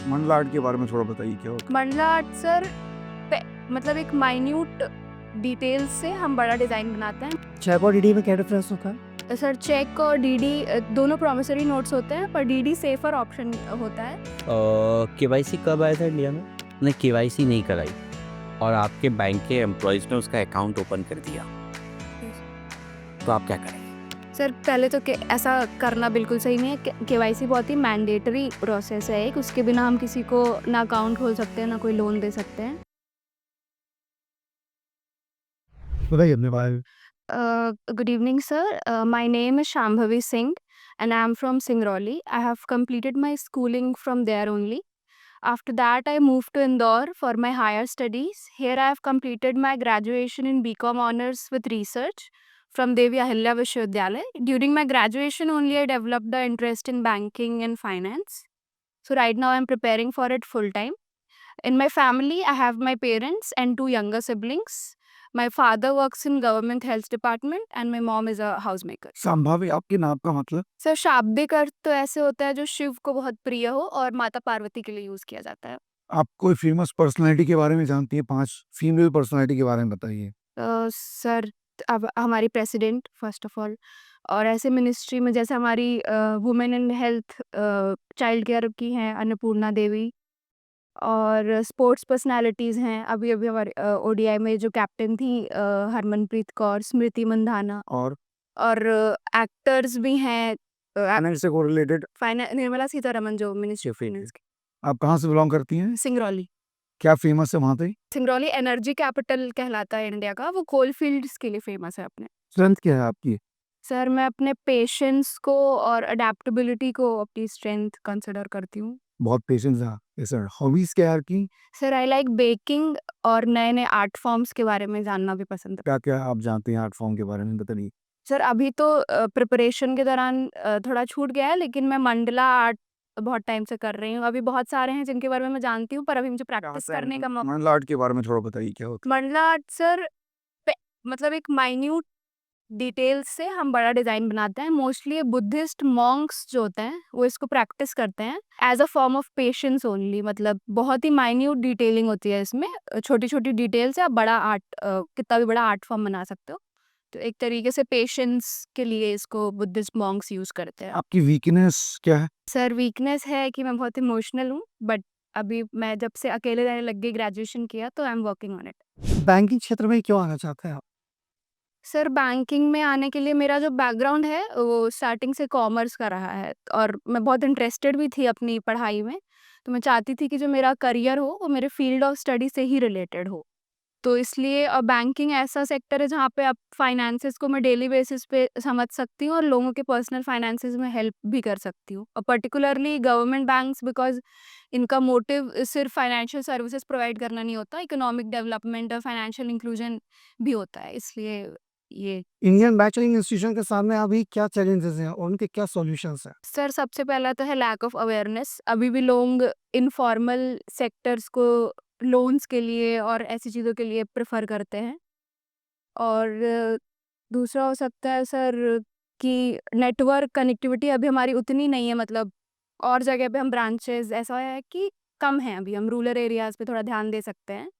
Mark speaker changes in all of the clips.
Speaker 1: Mandla art के बारे में थोड़ा बताइए, क्या होता है?
Speaker 2: मंडला आर्ट सर मतलब एक माइन्यूट डिटेल्स से हम बड़ा डिज़ाइन बनाते हैं।
Speaker 3: चेक और डीडी में क्या डिफरेंस होता है?
Speaker 2: सर चेक और डीडी दोनों प्रॉमिसरी नोट्स होते हैं, पर डीडी सेफर ऑप्शन होता है।
Speaker 4: केवाईसी कब आया था इंडिया में? ने केवाईसी नहीं कराई और आपके बैंक के एम्प्लॉयज़ ने उसका अकाउंट ओपन कर दिया, तो आप क्या करेंगे?
Speaker 2: सर पहले तो ऐसा करना बिल्कुल सही नहीं है। केवाईसी बहुत ही मैंडेटरी प्रोसेस है एक, उसके बिना हम किसी को ना अकाउंट खोल सकते हैं, ना कोई लोन दे सकते हैं।
Speaker 1: बताइए अपने बारे में।
Speaker 2: Good evening, sir. My name is Shambhavi Singh, and I am from Singrauli. I have completed my schooling from there only. After that, I moved to Indore for my higher studies. Here, I have completed my graduation in BCom honors with research from Devi Ahilya Vishwavidyalaya. During my graduation, only I developed the interest in banking and finance. So right now, I am preparing for it full time. In my family, I have my parents and two younger siblings. My father works in government health department and my mom is a housemaker.
Speaker 1: संभावी आपके नाम का मतलब?
Speaker 2: Sir शाब्दिक अर्थ तो ऐसे होता है जो शिव को बहुत प्रिय हो और माता पार्वती के लिए यूज किया जाता है।
Speaker 1: आप कोई फेमस पर्सनालिटी के बारे में जानती हैं? 5 फीमेल पर्सनालिटी के बारे में बताइए।
Speaker 2: सर अब हमारी प्रेसिडेंट फर्स्ट ऑफ ऑल, और ऐसे मिनिस्ट्री में जैसे हमारी women and health child care की हैं अन्नपूर्णा देवी, और स्पोर्ट्स पर्सनालिटीज़ हैं अभी अभी हमारे ओडीआई में जो कैप्टन थी हरमनप्रीत कौर, स्मृति मंधाना,
Speaker 1: और
Speaker 2: और एक्टर्स भी हैं
Speaker 1: फाइनेंस से कोरिलेटेड
Speaker 2: निर्मला सीतारमन जो मिनिस्ट्री ऑफ फाइनेंस की।
Speaker 1: आप कहाँ से बिलोंग करती हैं?
Speaker 2: सिंगरौली।
Speaker 1: क्या फेमस है वहाँ पे?
Speaker 2: सिंगरौली एनर्जी कैपिटल कहलाता है इंडिया का, वो कोल फील्ड्स के लिए फेमस है अपने।
Speaker 1: स्ट्रेंथ क्या है आपकी?
Speaker 2: सर मैं अपने पेशेंस को और अडेप्टेबिलिटी को अपनी स्ट्रेंथ कंसिडर करती हूँ।
Speaker 1: बहुत पेशेंस है आपके सर। हॉबीज़ क्या है आपकी?
Speaker 2: सर आई लाइक बेकिंग और नए नए आर्ट फॉर्म्स के बारे में जानना भी पसंद है।
Speaker 1: क्या-क्या आप जानते हैं आर्ट फॉर्म के बारे में बताइए?
Speaker 2: सर अभी तो प्रिपरेशन के दौरान थोड़ा छूट गया है, लेकिन मैं मंडला आर्ट बहुत टाइम से कर रही हूँ। अभी बहुत सारे हैं जिनके बारे में मैं जानती हूँ, पर अभी मुझे प्रैक्टिस करने का मौका।
Speaker 1: मंडला आर्ट के बारे में थोड़ा बताइए, क्या होता है?
Speaker 2: मंडला आर्ट सर मतलब एक माइन्यूट डिटेल्स से हम बड़ा डिज़ाइन बनाते हैं। मोस्टली बुद्धिस्ट मॉन्क्स जो होते हैं वो इसको प्रैक्टिस करते हैं as a form of patience only. मतलब बहुत ही माइन्यूट डिटेलिंग होती है इसमें, छोटी छोटी डिटेल से आप बड़ा आर्ट कितना भी बड़ा आर्ट फॉर्म बना सकते हो। तो एक तरीके से पेशेंस के लिए इसको बुद्धिस्ट मॉन्क्स यूज़ करते हैं।
Speaker 1: आपकी वीकनेस क्या है?
Speaker 2: सर वीकनेस है कि मैं बहुत इमोशनल हूँ, बट अभी मैं जब से अकेले रहने लग गई, ग्रेजुएशन किया, तो I am working on it.
Speaker 3: Banking क्षेत्र में क्यों आना चाहते हैं आप?
Speaker 2: सर बैंकिंग में आने के लिए मेरा जो बैकग्राउंड है वो स्टार्टिंग से कॉमर्स का रहा है, और मैं बहुत इंटरेस्टेड भी थी अपनी पढ़ाई में। तो मैं चाहती थी कि जो मेरा करियर हो वो मेरे फील्ड ऑफ स्टडी से ही रिलेटेड हो। तो इसलिए बैंकिंग ऐसा सेक्टर है जहाँ पे आप फाइनेंसेस को मैं डेली बेसिस पे समझ सकती हूँ और लोगों के पर्सनल फाइनेंसेस में हेल्प भी कर सकती हूँ, और पर्टिकुलरली गवर्नमेंट बैंक्स, बिकॉज इनका मोटिव सिर्फ फाइनेंशियल सर्विसेज प्रोवाइड करना नहीं होता, इकोनॉमिक डेवलपमेंट और फाइनेंशियल इंक्लूजन भी होता है। इसलिए ये
Speaker 3: इंडियन बैंकिंग इंस्टीट्यूशन के सामने अभी क्या चैलेंजेस हैं और उनके क्या सॉल्यूशंस हैं?
Speaker 2: सर सबसे पहला तो है लैक ऑफ अवेयरनेस। अभी भी लोग इनफॉर्मल सेक्टर्स को लोन्स के लिए और ऐसी चीज़ों के लिए प्रेफर करते हैं। और दूसरा हो सकता है सर कि नेटवर्क कनेक्टिविटी अभी हमारी उतनी नहीं है, मतलब और जगह पे हम ब्रांचेस ऐसा है कि कम है, अभी हम रूरल एरियाज पे थोड़ा ध्यान दे सकते हैं।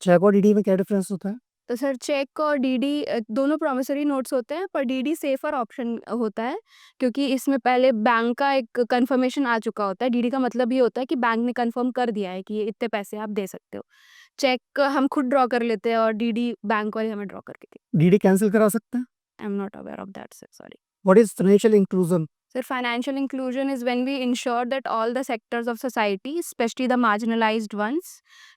Speaker 3: चेक और डीडी में क्या डिफरेंस होता है?
Speaker 2: तो सर चेक और डीडी दोनों प्रॉमिसरी नोट्स होते हैं, पर डीडी सेफर ऑप्शन होता है, क्योंकि इसमें पहले बैंक का एक कंफर्मेशन आ चुका होता है। डीडी का मतलब ये होता है कि बैंक ने कंफर्म कर दिया है कि ये इतने पैसे आप दे सकते हो। चेक हम खुद ड्रॉ कर लेते हैं और डीडी बैंक वाले हमें ड्रॉ करके देते
Speaker 3: डीडी कैंसिल करा सकते हैं?
Speaker 2: हैं। आई am not aware of that sir, sorry.
Speaker 3: What is financial inclusion?
Speaker 2: Sir, financial inclusion is when we ensure that all the sectors of society, especially the marginalized ones,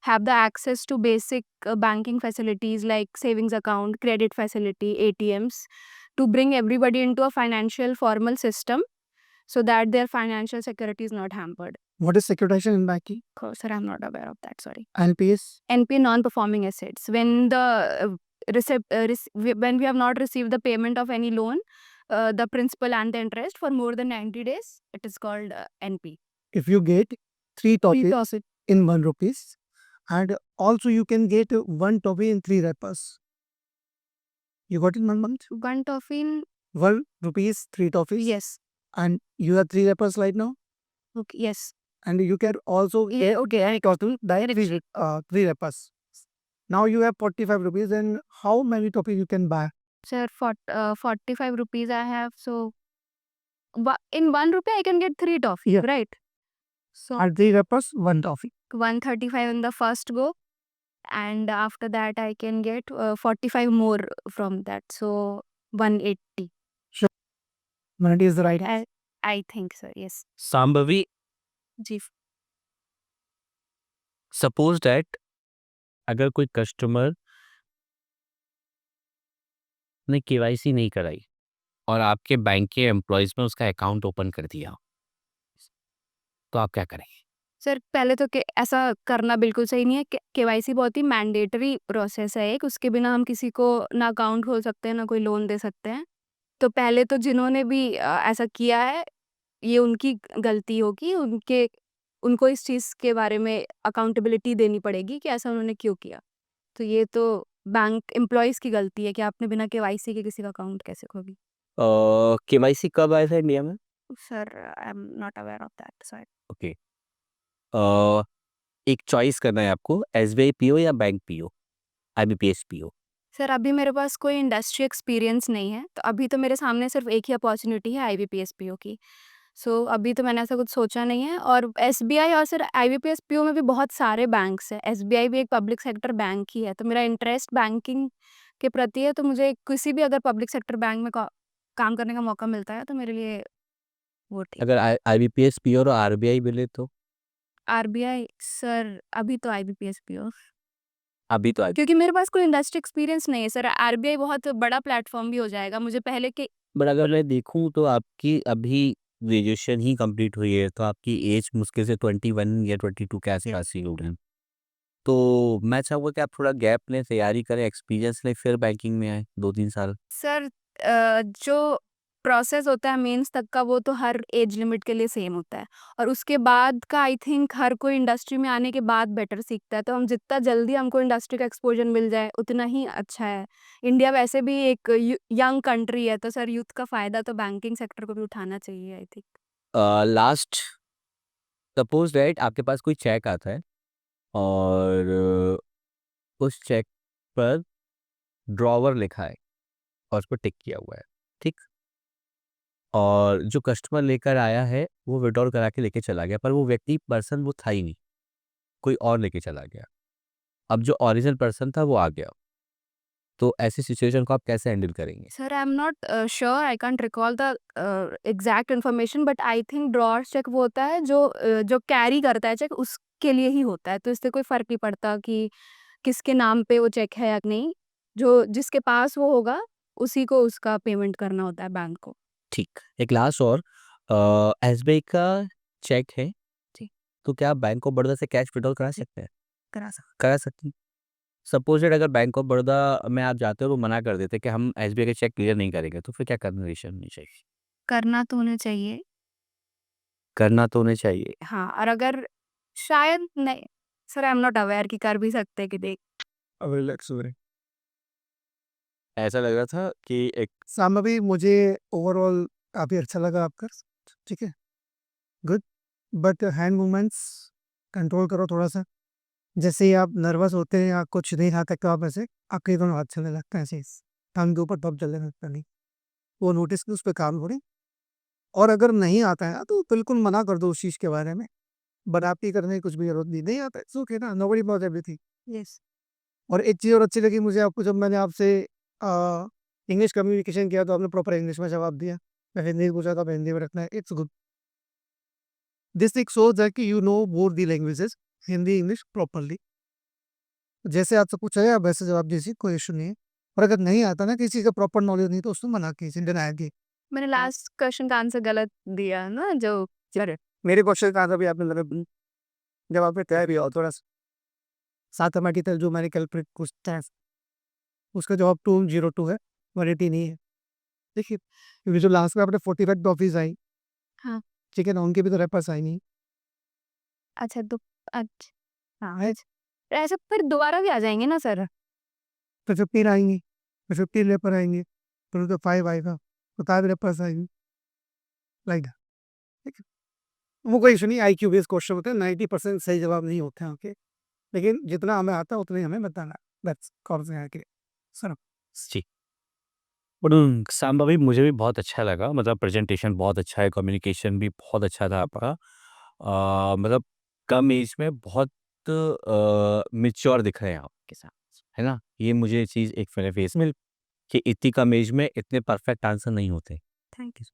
Speaker 2: have the access to basic banking facilities like savings account, credit facility, ATMs, to bring everybody into a financial formal system so that their financial security is not hampered.
Speaker 3: What is securitisation in banking?
Speaker 2: Oh, sir, I'm not aware of that, sorry.
Speaker 3: NPS?
Speaker 2: NPA, non-performing assets. When the when we have not received the payment of any loan, the principal and the interest for more than 90 days, it is called NP.
Speaker 3: If you get 3 topics
Speaker 2: toss it.
Speaker 3: in 1 rupees and also you can get 1 topic in 3 wrappers. You got in 1 month?
Speaker 2: One toffee in,
Speaker 3: 1 rupees 3 toffees.
Speaker 2: yes.
Speaker 3: And you have 3 wrappers right now.
Speaker 2: Okay, yes.
Speaker 3: and you can also get okay total direct three wrappers. Now you have 45 rupees, and how many toffee you can buy?
Speaker 2: Sir, for 45 rupees I have, so in 1 rupee I can get 3 toffee,
Speaker 3: Yeah.
Speaker 2: right? So
Speaker 3: And three wrappers, one toffee.
Speaker 2: 135 in the first go, and after that I can get 45 more from that, so 180.
Speaker 3: When it is the right.
Speaker 2: I think so, yes.
Speaker 4: Shambhavi,
Speaker 2: ji.
Speaker 4: Suppose that अगर कोई customer ने KYC नहीं कराई और आपके bank के employees में उसका अकाउंट ओपन कर दिया, तो आप क्या करेंगे?
Speaker 2: सर पहले तो ऐसा करना बिल्कुल सही नहीं है। केवाईसी बहुत ही मैंडेटरी प्रोसेस है एक, उसके बिना हम किसी को ना अकाउंट खोल सकते हैं, ना कोई लोन दे सकते हैं। तो पहले तो जिन्होंने भी ऐसा किया है, ये उनकी गलती होगी, उनको इस चीज़ के बारे में अकाउंटेबिलिटी देनी पड़ेगी कि ऐसा उन्होंने क्यों किया। तो ये तो बैंक एम्प्लॉइज़ की गलती है कि आपने बिना केवाईसी के किसी का अकाउंट कैसे खोली।
Speaker 4: केवाईसी कब आया था इंडिया में?
Speaker 2: Sir I am not aware of that, sorry.
Speaker 4: Okay. एक चॉइस करना है आपको, एसबीआई पीओ या bank PO, IBPS PO.
Speaker 2: Sir अभी मेरे पास कोई इंडस्ट्री एक्सपीरियंस नहीं है, तो अभी तो मेरे सामने सिर्फ एक ही अपॉर्चुनिटी है आईबीपीएस पीओ की। सो अभी तो मैंने ऐसा कुछ सोचा नहीं है, और एसबीआई और सर आईबीपीएस पीओ में भी बहुत सारे बैंक्स हैं। एसबीआई भी एक पब्लिक सेक्टर बैंक ही है, तो मेरा इंटरेस्ट बैंकिंग के प्रति है, तो मुझे किसी भी अगर पब्लिक सेक्टर बैंक में काम करने का मौका मिलता है तो मेरे लिए वो ठीक।
Speaker 4: अगर आईबीपीएस पीओ और आरबीआई मिले तो?
Speaker 2: आरबीआई सर अभी तो आईबीपीएस पीओ,
Speaker 4: अभी तो
Speaker 2: क्योंकि मेरे पास कोई इंडस्ट्री एक्सपीरियंस नहीं है सर। आरबीआई बहुत बड़ा प्लेटफॉर्म भी हो जाएगा मुझे पहले के।
Speaker 4: बट अगर मैं देखूं तो आपकी अभी ग्रेजुएशन ही कंप्लीट हुई है, तो आपकी एज मुश्किल से 21 या 22 के आसपास ही होगी। तो मैं चाहूँगा कि आप थोड़ा गैप लें, तैयारी करें, एक्सपीरियंस लें, फिर बैंकिंग में आए 2-3 साल।
Speaker 2: सर जो प्रोसेस होता है मेंस तक का, वो तो हर एज लिमिट के लिए सेम होता है, और उसके बाद का आई थिंक हर कोई इंडस्ट्री में आने के बाद बेटर सीखता है। तो हम जितना जल्दी हमको इंडस्ट्री का एक्सपोजर मिल जाए उतना ही अच्छा है। इंडिया वैसे भी एक यंग कंट्री है, तो सर यूथ का फ़ायदा तो बैंकिंग सेक्टर को भी उठाना चाहिए I think.
Speaker 4: Last suppose that आपके पास कोई चेक आता है और उस चेक पर ड्रॉवर लिखा है और उस पर टिक किया हुआ है, ठीक? और जो कस्टमर लेकर आया है वो विड्रॉल करा के लेके चला गया, पर वो व्यक्ति पर्सन वो था ही नहीं, कोई और लेके चला गया। अब जो ओरिजिनल पर्सन था वो आ गया, तो ऐसी सिचुएशन को आप कैसे हैंडल करेंगे?
Speaker 2: Sir I am not sure, I can't recall the exact information, but I think drawer cheque वो होता है जो कैरी करता है चेक, उसके लिए ही होता है। तो इससे कोई फ़र्क नहीं पड़ता कि किसके नाम पे वो चेक है या नहीं, जो जिसके पास वो होगा उसी को उसका पेमेंट करना होता है बैंक को।
Speaker 4: ठीक। एक लास्ट और, एसबीआई का चेक है,
Speaker 2: जी।
Speaker 4: तो क्या आप बैंक ऑफ बड़ौदा से कैश विड्रॉल करा सकते हैं?
Speaker 2: करा
Speaker 4: सकते हैं। सपोज दैट अगर बैंक ऑफ बड़ौदा में आप जाते हो और वो मना कर देते कि हम एसबीआई के चेक क्लियर नहीं करेंगे, तो फिर क्या कंडीशन होनी चाहिए?
Speaker 2: करना तो उन्हें चाहिए।
Speaker 4: करना तो उन्हें चाहिए।
Speaker 2: हाँ, और अगर शायद नहीं, sir I am not aware कि कर भी सकते हैं कि देख।
Speaker 1: अब रिलैक्स हो रहे।
Speaker 4: ऐसा लग रहा था कि एक
Speaker 3: सांभवी, मुझे ओवरऑल काफ़ी अच्छा लगा आपका, ठीक है, good. But hand movements control करो थोड़ा सा। जैसे ही आप नर्वस होते हैं या कुछ नहीं खाता तो आप ऐसे आपके दोनों हाथ चलने लगते हैं, ऐसे टांग के ऊपर तब चलने लगता नहीं, वो नोटिस की उस पर काम करें। और अगर नहीं आता है तो बिल्कुल मना कर दो उस चीज़ के बारे में, बनावटी करने की कुछ भी जरूरत नहीं आता है, ओके ना, नोबडी अबाउट एवरीथिंग।
Speaker 2: यस।
Speaker 3: और एक चीज़ और अच्छी लगी मुझे आपको, जब मैंने आपसे इंग्लिश कम्युनिकेशन किया तो आपने प्रॉपर इंग्लिश में जवाब दिया। मैं हिंदी पूछा तो आप हिंदी में रखना है, इट्स गुड। दिस एक शोज है कि you know both the languages, Hindi English properly. जैसे आपसे पूछा है आप वैसे जवाब दीजिए, कोई इशू नहीं है। और अगर नहीं आता ना, किसी चीज़ का प्रॉपर नॉलेज नहीं, तो उसमें मना कीजिए, डिनाई कीजिए।
Speaker 2: मैंने लास्ट क्वेश्चन का आंसर गलत दिया ना, जो
Speaker 3: मेरे क्वेश्चन का आंसर भी आपने गलत, जब आपने तय भी हो थोड़ा सा मैथमेटिकल जो मैंने कैलकुलेट पूछता है, उसका जवाब 202 है, 180 नहीं है। देखिए, क्योंकि जो लास्ट में आपने 45 टॉफीज आई,
Speaker 2: हाँ।
Speaker 3: ठीक है ना, उनके भी तो रेपर्स आई नहीं।
Speaker 2: अच्छा तो अच्छा हाँ,
Speaker 3: है
Speaker 2: अच्छा। ऐसे फिर दोबारा भी आ जाएंगे ना सर?
Speaker 3: तो 15 आएंगी, तो 15 रेपर आएंगे, फिर उनका 5 आएगा, तो 5 रेपर्स आएंगी, लाइक ठीक है। वो कोई इशू नहीं, IQ बेस्ड क्वेश्चन होते हैं, 90% सही जवाब नहीं होते हैं आपके, लेकिन जितना हमें आता है उतना ही हमें बताना है, दैट्स कॉल से आके सर।
Speaker 4: जी। बट सांबा भाई मुझे भी बहुत अच्छा लगा, मतलब प्रेजेंटेशन बहुत अच्छा है, कम्युनिकेशन भी बहुत अच्छा था आपका। मतलब कम एज में बहुत मैच्योर दिख रहे हैं आपके साथ, है ना? ये मुझे चीज़ एक मेरे फेस में कि इतनी कम एज में इतने परफेक्ट आंसर नहीं होते।
Speaker 2: Thank you.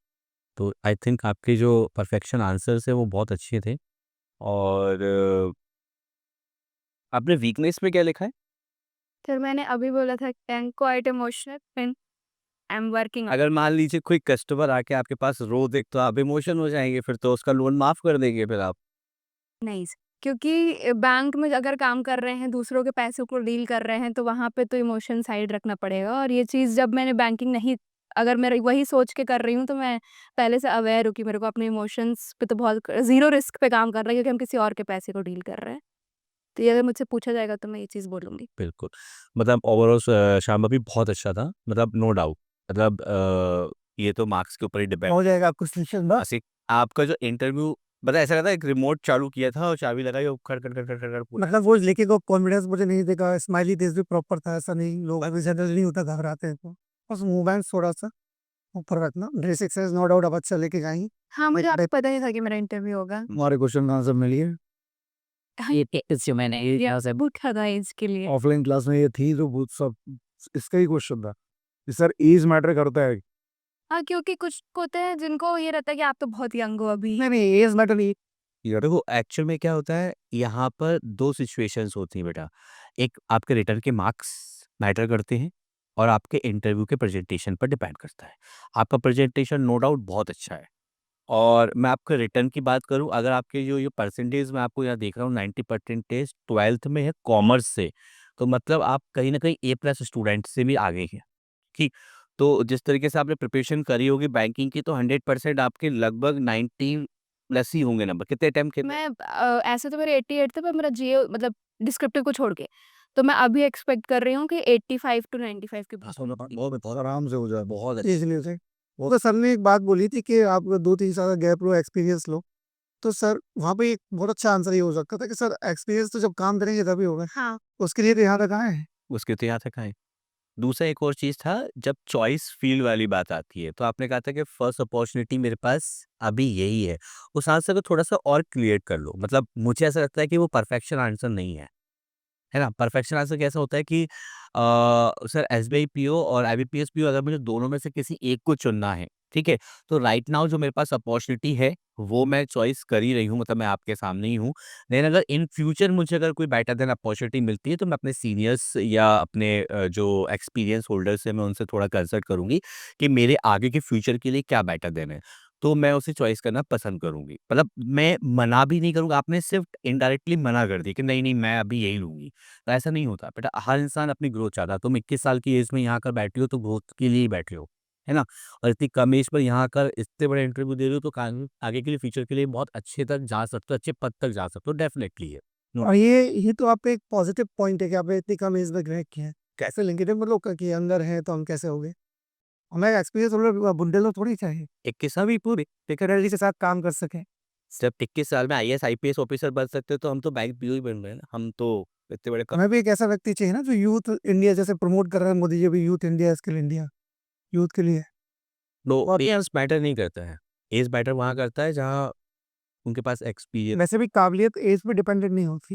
Speaker 4: तो आई थिंक आपके जो परफेक्शन आंसर्स है वो बहुत अच्छे थे। और आपने वीकनेस में क्या लिखा है?
Speaker 2: सर मैंने अभी बोला था I am quite emotional and I am working on.
Speaker 4: अगर मान लीजिए कोई कस्टमर आके आपके पास रो दे तो आप इमोशन हो जाएँगे, फिर तो उसका लोन माफ़ कर देंगे फिर आप।
Speaker 2: नहीं सर, क्योंकि बैंक में अगर काम कर रहे हैं, दूसरों के पैसों को डील कर रहे हैं, तो वहाँ पे तो इमोशन साइड रखना पड़ेगा और ये चीज़ जब मैंने बैंकिंग नहीं अगर मैं वही सोच के कर रही हूँ, तो मैं पहले से अवेयर हूँ कि मेरे को अपने इमोशंस पे तो बहुत ज़ीरो रिस्क पे काम कर रहे हैं क्योंकि हम किसी और के पैसे को डील कर रहे हैं। तो ये अगर मुझसे पूछा जाएगा तो मैं ये चीज़ बोलूँगी।
Speaker 4: बिल्कुल, मतलब ओवरऑल शाम भी बहुत अच्छा था, मतलब नो डाउट। मतलब ये तो मार्क्स के ऊपर ही डिपेंड
Speaker 3: हो जाएगा आपको स्टेशन बस।
Speaker 4: आसिक आपका जो इंटरव्यू मतलब ऐसा लगा था एक रिमोट चालू किया था और चाबी लगाई और खड़, खड़, खड़, खड़, खड़, खड़ पूरा
Speaker 3: मतलब वो लेके को कॉन्फिडेंस मुझे नहीं देखा, स्माइली फेस भी प्रॉपर था, ऐसा नहीं लोग अभी जनरल नहीं होता, घबराते हैं तो बस मूवमेंट थोड़ा सा ऊपर रखना, ड्रेस एक्सरसाइज नो डाउट आप अच्छा लेके जाएंगी।
Speaker 2: हाँ, मुझे आपको पता ही था कि मेरा इंटरव्यू होगा।
Speaker 1: हमारे क्वेश्चन का आंसर मिलिए।
Speaker 2: ये मैंने पूछा था इसके लिए।
Speaker 1: ऑफलाइन क्लास में ये थी तो वो सब इसका ही क्वेश्चन था कि सर एज मैटर करता है।
Speaker 2: हाँ, क्योंकि कुछ होते हैं जिनको ये रहता है कि आप तो बहुत यंग हो अभी।
Speaker 3: नहीं नहीं, एज मैटर नहीं।
Speaker 4: देखो एक्चुअल में क्या होता है यहाँ पर 2 सिचुएशंस होती हैं बेटा। एक आपके रिटर्न के मार्क्स मैटर करते हैं और आपके इंटरव्यू के प्रेजेंटेशन पर डिपेंड करता है। आपका प्रेजेंटेशन नो डाउट बहुत अच्छा है और मैं आपके रिटर्न की बात करूँ अगर आपके जो ये परसेंटेज मैं आपको यहाँ देख रहा हूँ 90% 12th में है कॉमर्स से, तो मतलब आप कहीं न कहीं A+ स्टूडेंट से भी आगे हैं। ठीक, तो जिस तरीके से आपने प्रिपरेशन करी होगी बैंकिंग की तो 100% आपके लगभग 90 प्लस ही होंगे नंबर। कितने अटेम्प्ट किए थे?
Speaker 2: मैं ऐसे तो मेरे 88 थे पर मेरा जीए मतलब डिस्क्रिप्टिव को छोड़ के। तो मैं अभी एक्सपेक्ट कर रही हूँ कि 85 टू 95 के बीच।
Speaker 1: बहुत आराम से हो जाए।
Speaker 4: बहुत अच्छे।
Speaker 3: इसलिए से वो तो सर ने एक बात बोली थी कि आप 2-3 साल का गैप लो, एक्सपीरियंस लो, तो सर वहाँ पे एक बहुत अच्छा आंसर ये हो सकता था कि सर एक्सपीरियंस तो जब काम करेंगे तभी होगा।
Speaker 2: हाँ।
Speaker 3: उसके लिए तो यहाँ तक आए हैं।
Speaker 4: उसके तो यहाँ तक आए। दूसरा एक और चीज़ था जब चॉइस फ़ील्ड वाली बात आती है, तो आपने कहा था कि फर्स्ट अपॉर्च्युनिटी मेरे पास अभी यही है। उस आंसर को थोड़ा-सा और क्लियर कर लो। मतलब मुझे ऐसा लगता है कि वो परफेक्शन आंसर नहीं है ना? परफेक्शन आंसर कैसा होता है कि सर एसबीआई पीओ और आईबीपीएस पीओ अगर मुझे दोनों में से किसी एक को चुनना है, ठीक है? तो राइट नाउ जो मेरे पास अपॉर्च्युनिटी है, वो मैं चॉइस कर ही रही हूँ, मतलब मैं आपके सामने ही हूँ। देन अगर इन फ्यूचर मुझे अगर कोई बेटर देन अपॉर्च्युनिटी मिलती है, तो मैं अपने सीनियर्स या अपने जो एक्सपीरियंस होल्डर्स हैं, मैं उनसे थोड़ा कंसल्ट करूँगी कि मेरे आगे के फ्यूचर के लिए क्या बेटर देन है। तो मैं उसे चॉइस करना पसंद करूँगी। मतलब मैं मना भी नहीं करूँगा, आपने सिर्फ़ इनडायरेक्टली मना कर दिया कि नहीं, नहीं मैं अभी यही लूँगी। तो ऐसा नहीं होता बेटा, हर इंसान अपनी ग्रोथ चाहता है। तुम 21 साल की एज में यहाँ आकर बैठी हो तो ग्रोथ के लिए ही बैठे हो, है ना? और इतनी कम एज पर यहाँ आकर इतने बड़े इंटरव्यू दे रहे हो तो कान आगे के लिए फ्यूचर के लिए बहुत अच्छे तक जा सकते हो, अच्छे पद तक जा सकते हो, डेफ़िनेटली है। नो
Speaker 3: और ये तो आपका एक पॉजिटिव पॉइंट है कि आपने इतनी कम एज में क्रैक किया है। कैसे लेंगे जब मतलब कि अंदर है तो हम कैसे हो गए? हमें एक्सपीरियंस मतलब बुड्ढे लोग थोड़ी चाहिए,
Speaker 4: 21 साल भी पूरे
Speaker 3: टेक्नोलॉजी के साथ काम कर सकें।
Speaker 4: जब 21 साल में आईएएस, आईपीएस ऑफिसर बन सकते हो तो हम तो बैंक पीओ ही बन रहे हैं ना। हम तो इतने बड़े क
Speaker 3: हमें भी एक ऐसा व्यक्ति चाहिए ना जो यूथ इंडिया जैसे प्रमोट कर रहे हैं मोदी जी भी, youth India, skill India, youth के लिए।
Speaker 4: नो
Speaker 3: और
Speaker 4: एज मैटर नहीं करता है। एज मैटर वहाँ करता है जहाँ उनके पास एक्सपीरियंस
Speaker 3: वैसे भी काबिलियत एज पे डिपेंडेंट नहीं होती।